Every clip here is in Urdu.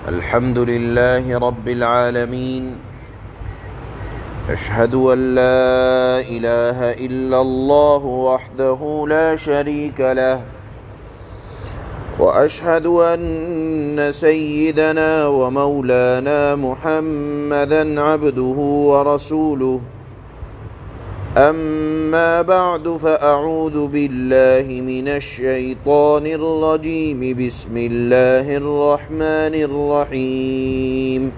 الحمد لله رب العالمين أشهد أن لا إله إلا الله وحده لا شريك له وأشهد أن سيدنا ومولانا محمدا عبده ورسوله أما بعد فأعوذ بالله من الشيطان الرجيم بسم الله الرحمن الرحيم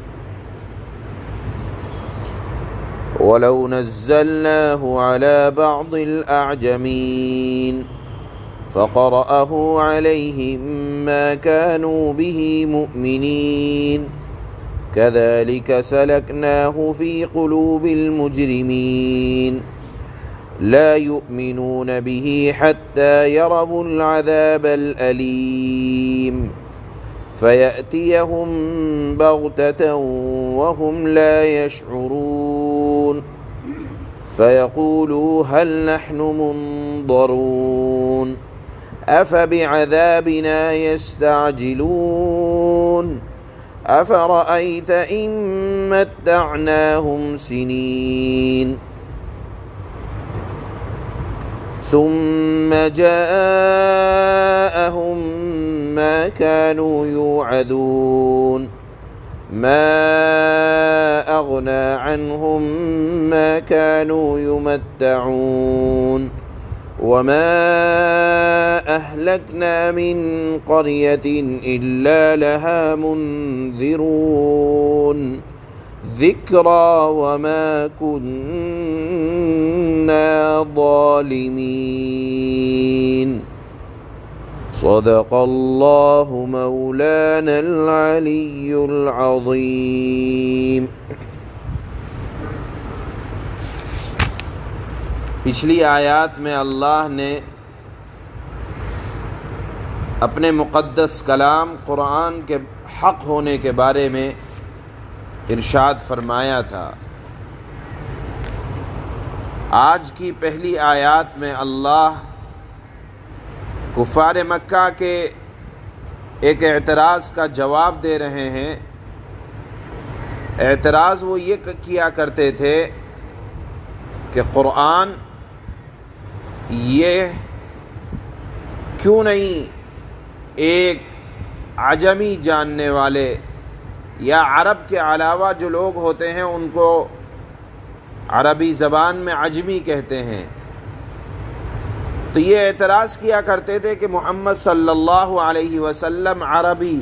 ولو نزلناه على بعض الأعجمين فقرأه عليهم ما كانوا به مؤمنين كذلك سلكناه في قلوب المجرمين لا يؤمنون به حتى يروا العذاب الأليم فيأتيهم بغتة وهم لا يشعرون فيقولوا هل نحن منظرون أفبعذابنا يستعجلون أفرأيت إن متعناهم سنين ثم جاءهم ما كانوا يوعدون ما أغنى عنهم ما كانوا يمتعون وما أهلكنا من قرية إلا لها منذرون ذكرى وما كنا ظالمين صدق الله مولانا العلي العظيم۔ پچھلی آیات میں اللہ نے اپنے مقدس کلام قرآن کے حق ہونے کے بارے میں ارشاد فرمایا تھا۔ آج کی پہلی آیات میں اللہ کفار مکہ کے ایک اعتراض کا جواب دے رہے ہیں۔ اعتراض وہ یہ کیا کرتے تھے کہ قرآن یہ کیوں نہیں ایک عجمی جاننے والے یا عرب کے علاوہ جو لوگ ہوتے ہیں ان کو عربی زبان میں عجمی کہتے ہیں، تو یہ اعتراض کیا کرتے تھے کہ محمد صلی اللہ علیہ وسلم عربی،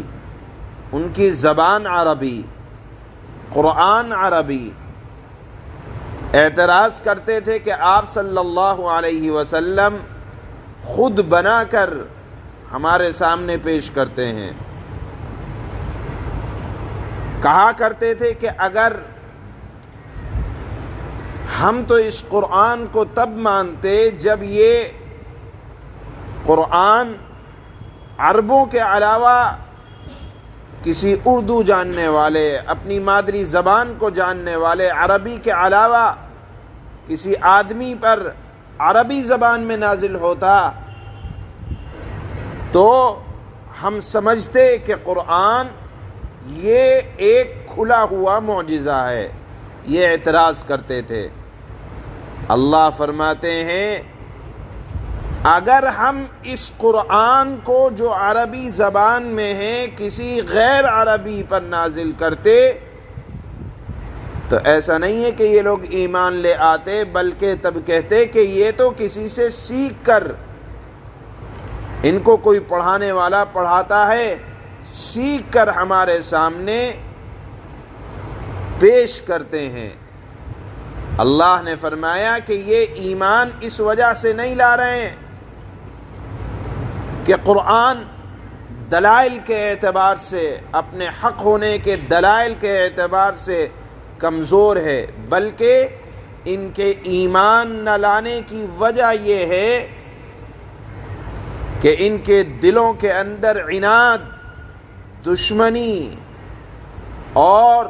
ان کی زبان عربی، قرآن عربی۔ اعتراض کرتے تھے کہ آپ صلی اللہ علیہ وسلم خود بنا کر ہمارے سامنے پیش کرتے ہیں۔ کہا کرتے تھے کہ اگر ہم تو اس قرآن کو تب مانتے جب یہ قرآن عربوں کے علاوہ کسی اردو جاننے والے، اپنی مادری زبان کو جاننے والے، عربی کے علاوہ کسی آدمی پر عربی زبان میں نازل ہوتا تو ہم سمجھتے کہ قرآن یہ ایک کھلا ہوا معجزہ ہے۔ یہ اعتراض کرتے تھے۔ اللہ فرماتے ہیں اگر ہم اس قرآن کو جو عربی زبان میں ہے کسی غیر عربی پر نازل کرتے تو ایسا نہیں ہے کہ یہ لوگ ایمان لے آتے، بلکہ تب کہتے کہ یہ تو کسی سے سیکھ کر، ان کو کوئی پڑھانے والا پڑھاتا ہے، سیکھ کر ہمارے سامنے پیش کرتے ہیں۔ اللہ نے فرمایا کہ یہ ایمان اس وجہ سے نہیں لا رہے ہیں کہ قرآن دلائل کے اعتبار سے، اپنے حق ہونے کے دلائل کے اعتبار سے کمزور ہے، بلکہ ان کے ایمان نہ لانے کی وجہ یہ ہے کہ ان کے دلوں کے اندر عناد، دشمنی اور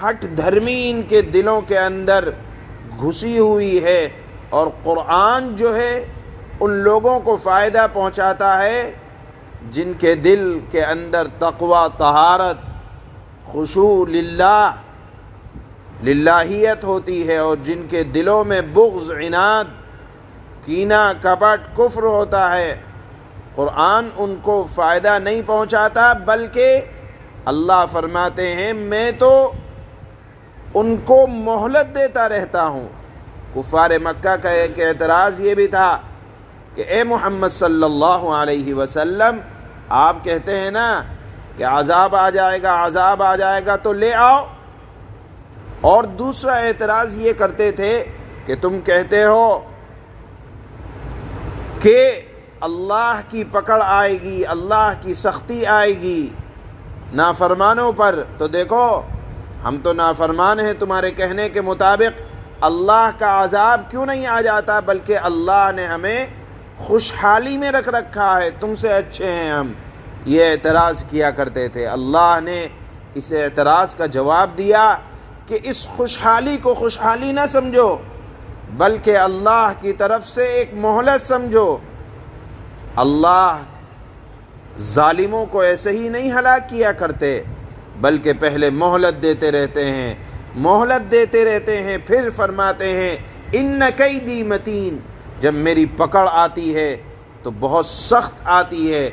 ہٹ دھرمی ان کے دلوں کے اندر گھسی ہوئی ہے، اور قرآن جو ہے ان لوگوں کو فائدہ پہنچاتا ہے جن کے دل کے اندر تقوی، طہارت خشوع للہیت ہوتی ہے، اور جن کے دلوں میں بغض، عناد، کینہ، کپٹ، کفر ہوتا ہے، قرآن ان کو فائدہ نہیں پہنچاتا، بلکہ اللہ فرماتے ہیں میں تو ان کو مہلت دیتا رہتا ہوں۔ کفار مکہ کا ایک اعتراض یہ بھی تھا کہ اے محمد صلی اللہ علیہ وسلم، آپ کہتے ہیں نا کہ عذاب آ جائے گا، عذاب آ جائے گا تو لے آؤ، اور دوسرا اعتراض یہ کرتے تھے کہ تم کہتے ہو کہ اللہ کی پکڑ آئے گی، اللہ کی سختی آئے گی نافرمانوں پر، تو دیکھو ہم تو نافرمان ہیں تمہارے کہنے کے مطابق، اللہ کا عذاب کیوں نہیں آ جاتا، بلکہ اللہ نے ہمیں خوشحالی میں رکھ رکھا ہے، تم سے اچھے ہیں ہم، یہ اعتراض کیا کرتے تھے۔ اللہ نے اس اعتراض کا جواب دیا کہ اس خوشحالی کو خوشحالی نہ سمجھو، بلکہ اللہ کی طرف سے ایک مہلت سمجھو۔ اللہ ظالموں کو ایسے ہی نہیں ہلاک کیا کرتے، بلکہ پہلے مہلت دیتے رہتے ہیں، مہلت دیتے رہتے ہیں، پھر فرماتے ہیں ان کیدی متین، جب میری پکڑ آتی ہے تو بہت سخت آتی ہے،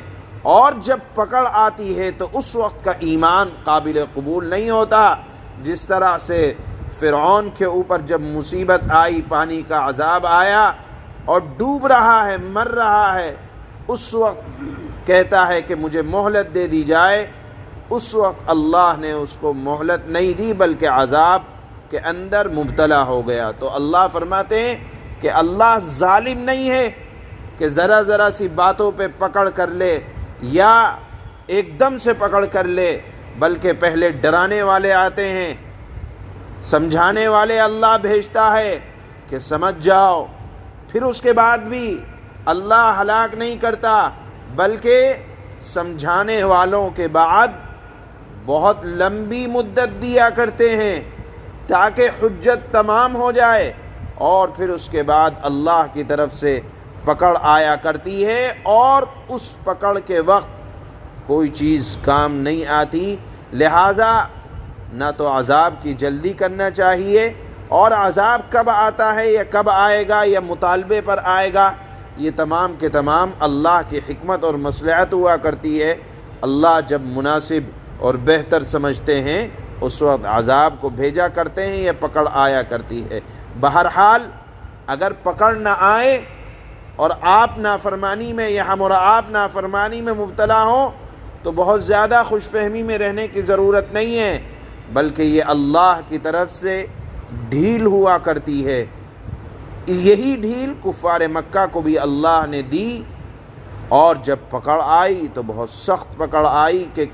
اور جب پکڑ آتی ہے تو اس وقت کا ایمان قابل قبول نہیں ہوتا۔ جس طرح سے فرعون کے اوپر جب مصیبت آئی، پانی کا عذاب آیا اور ڈوب رہا ہے، مر رہا ہے، اس وقت کہتا ہے کہ مجھے مہلت دے دی جائے، اس وقت اللہ نے اس کو مہلت نہیں دی بلکہ عذاب کے اندر مبتلا ہو گیا۔ تو اللہ فرماتے ہیں کہ اللہ ظالم نہیں ہے کہ ذرا ذرا سی باتوں پہ پکڑ کر لے یا ایک دم سے پکڑ کر لے، بلکہ پہلے ڈرانے والے آتے ہیں، سمجھانے والے اللہ بھیجتا ہے کہ سمجھ جاؤ، پھر اس کے بعد بھی اللہ ہلاک نہیں کرتا، بلکہ سمجھانے والوں کے بعد بہت لمبی مدت دیا کرتے ہیں تاکہ حجت تمام ہو جائے، اور پھر اس کے بعد اللہ کی طرف سے پکڑ آیا کرتی ہے، اور اس پکڑ کے وقت کوئی چیز کام نہیں آتی۔ لہٰذا نہ تو عذاب کی جلدی کرنا چاہیے، اور عذاب کب آتا ہے یا کب آئے گا یا مطالبے پر آئے گا، یہ تمام کے تمام اللہ کی حکمت اور مصلحت ہوا کرتی ہے۔ اللہ جب مناسب اور بہتر سمجھتے ہیں اس وقت عذاب کو بھیجا کرتے ہیں یا پکڑ آیا کرتی ہے۔ بہرحال اگر پکڑ نہ آئے اور آپ نافرمانی میں یا ہم اور آپ نافرمانی میں مبتلا ہوں تو بہت زیادہ خوش فہمی میں رہنے کی ضرورت نہیں ہے، بلکہ یہ اللہ کی طرف سے ڈھیل ہوا کرتی ہے۔ یہی ڈھیل کفار مکہ کو بھی اللہ نے دی، اور جب پکڑ آئی تو بہت سخت پکڑ آئی کہ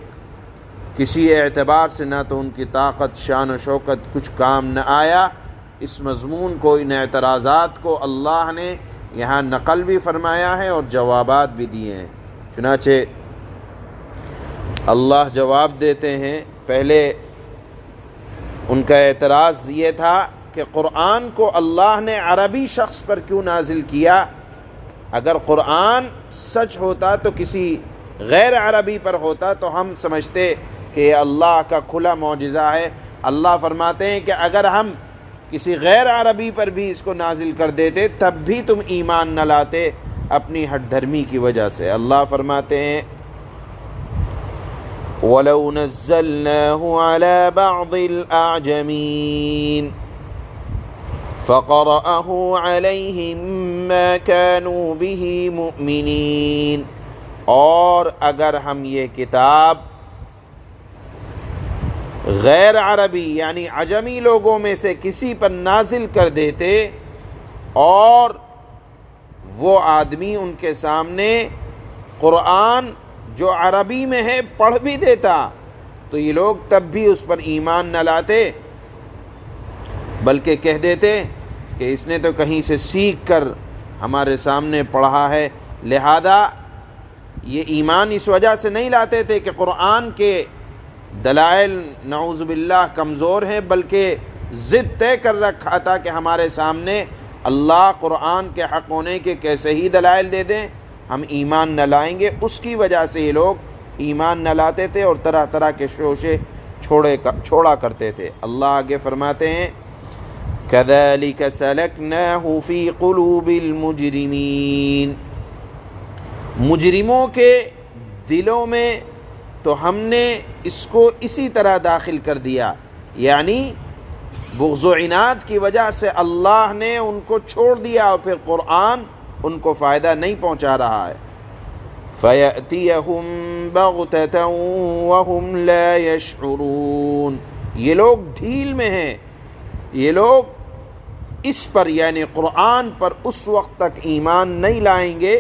کسی اعتبار سے نہ تو ان کی طاقت، شان و شوکت کچھ کام نہ آیا۔ اس مضمون کو، ان اعتراضات کو اللہ نے یہاں نقل بھی فرمایا ہے اور جوابات بھی دیے ہیں۔ چنانچہ اللہ جواب دیتے ہیں۔ پہلے ان کا اعتراض یہ تھا کہ قرآن کو اللہ نے عربی شخص پر کیوں نازل کیا؟ اگر قرآن سچ ہوتا تو کسی غیر عربی پر ہوتا تو ہم سمجھتے کہ یہ اللہ کا کھلا معجزہ ہے۔ اللہ فرماتے ہیں کہ اگر ہم کسی غیر عربی پر بھی اس کو نازل کر دیتے تب بھی تم ایمان نہ لاتے اپنی ہٹ دھرمی کی وجہ سے۔ اللہ فرماتے ہیں وَلَوْ نَزَّلْنَاهُ عَلَى بَعْضِ الْأَعْجَمِينَ فَقَرَأَهُ عَلَيْهِمْ مَا كَانُوا بِهِ مُؤْمِنِينَ، اور اگر ہم یہ کتاب غیر عربی یعنی عجمی لوگوں میں سے کسی پر نازل کر دیتے اور وہ آدمی ان کے سامنے قرآن جو عربی میں ہے پڑھ بھی دیتا تو یہ لوگ تب بھی اس پر ایمان نہ لاتے، بلکہ کہہ دیتے کہ اس نے تو کہیں سے سیکھ کر ہمارے سامنے پڑھا ہے۔ لہذا یہ ایمان اس وجہ سے نہیں لاتے تھے کہ قرآن کے دلائل نعوذ باللہ کمزور ہیں، بلکہ ضد طے کر رکھا تھا کہ ہمارے سامنے اللہ قرآن کے حق ہونے کے کیسے ہی دلائل دے دیں، ہم ایمان نہ لائیں گے۔ اس کی وجہ سے یہ لوگ ایمان نہ لاتے تھے اور طرح طرح کے شوشے چھوڑا کرتے تھے۔ اللہ آگے فرماتے ہیں كَذَلِكَ سَلَكْنَاهُ فِي قُلُوبِ الْمُجْرِمِينَ، مجرموں کے دلوں میں تو ہم نے اس کو اسی طرح داخل کر دیا، یعنی بغض و عناد کی وجہ سے اللہ نے ان کو چھوڑ دیا اور پھر قرآن ان کو فائدہ نہیں پہنچا رہا ہے۔ فَيَأْتِيَهُمْ بَغْتَةً وَهُمْ لَا يَشْعُرُونَ، یہ لوگ ڈھیل میں ہیں، یہ لوگ اس پر یعنی قرآن پر اس وقت تک ایمان نہیں لائیں گے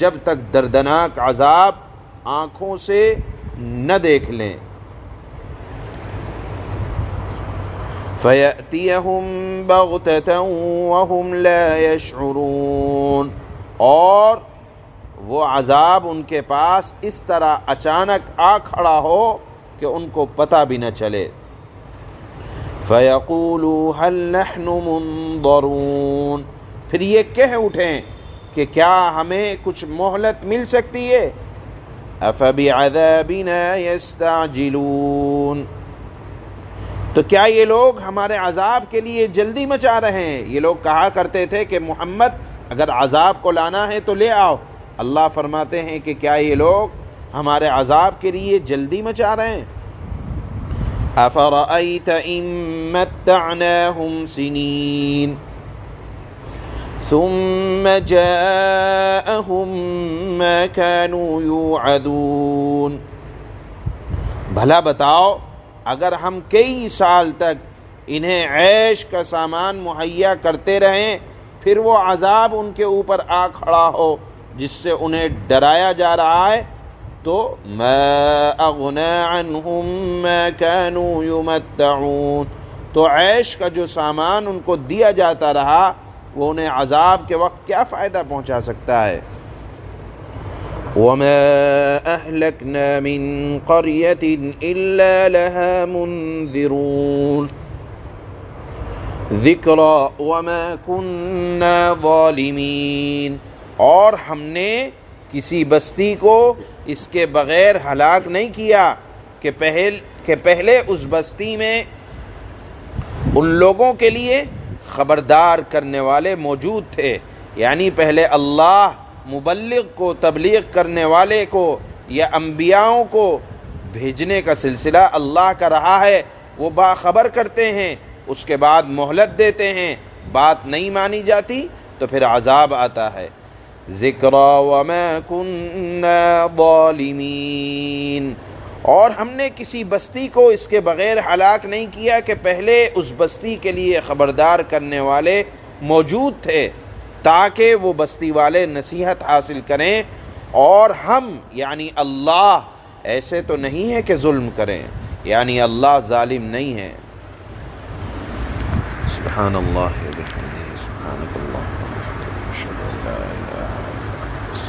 جب تک دردناک عذاب آنکھوں سے نہ دیکھ لیں۔ فَيَأْتِيَهُمْ بَغْتَةً وَهُمْ لَا يَشْعُرُونَ، اور وہ عذاب ان کے پاس اس طرح اچانک آ کھڑا ہو کہ ان کو پتہ بھی نہ چلے۔ فَيَقُولُوا هَلْ نَحْنُ مُنظَرُونَ، پھر یہ کہہ اٹھیں کہ کیا ہمیں کچھ مہلت مل سکتی ہے۔ أَفَبِعَذَابِنَا يَسْتَعْجِلُونَ، تو کیا یہ لوگ ہمارے عذاب کے لیے جلدی مچا رہے ہیں؟ یہ لوگ کہا کرتے تھے کہ محمد اگر عذاب کو لانا ہے تو لے آؤ۔ اللہ فرماتے ہیں کہ کیا یہ لوگ ہمارے عذاب کے لیے جلدی مچا رہے ہیں؟ أَفَرَأَيْتَ إِن مَّتَّعْنَاهُمْ سِنِينَ ثُمَّ جَاءَهُم مَّا كَانُوا يُوعَدُونَ، بھلا بتاؤ اگر ہم کئی سال تک انہیں عیش کا سامان مہیا کرتے رہیں پھر وہ عذاب ان کے اوپر آ کھڑا ہو جس سے انہیں ڈرایا جا رہا ہے، تو ما اغنى عنهم ما كانوا يمتعون، تو عیش کا جو سامان ان کو دیا جاتا رہا وہ انہیں عذاب کے وقت کیا فائدہ پہنچا سکتا ہے۔ وما أهلكنا من قرية إلا لها منذرون ذكرى وما كنا ظالمين، اور ہم نے کسی بستی کو اس کے بغیر ہلاک نہیں کیا کہ پہلے اس بستی میں ان لوگوں کے لیے خبردار کرنے والے موجود تھے، یعنی پہلے اللہ مبلغ کو، تبلیغ کرنے والے کو یا انبیاءوں کو بھیجنے کا سلسلہ اللہ کا رہا ہے، وہ باخبر کرتے ہیں، اس کے بعد مہلت دیتے ہیں، بات نہیں مانی جاتی تو پھر عذاب آتا ہے۔ ذکرا وما کننا ظالمین، اور ہم نے کسی بستی کو اس کے بغیر ہلاک نہیں کیا کہ پہلے اس بستی کے لیے خبردار کرنے والے موجود تھے تاکہ وہ بستی والے نصیحت حاصل کریں، اور ہم یعنی اللہ ایسے تو نہیں ہے کہ ظلم کریں، یعنی اللہ ظالم نہیں ہے۔ سبحان اللہ و بحمدہ، سبحانک اللہم و بحمدک، اشہد ان لا الہ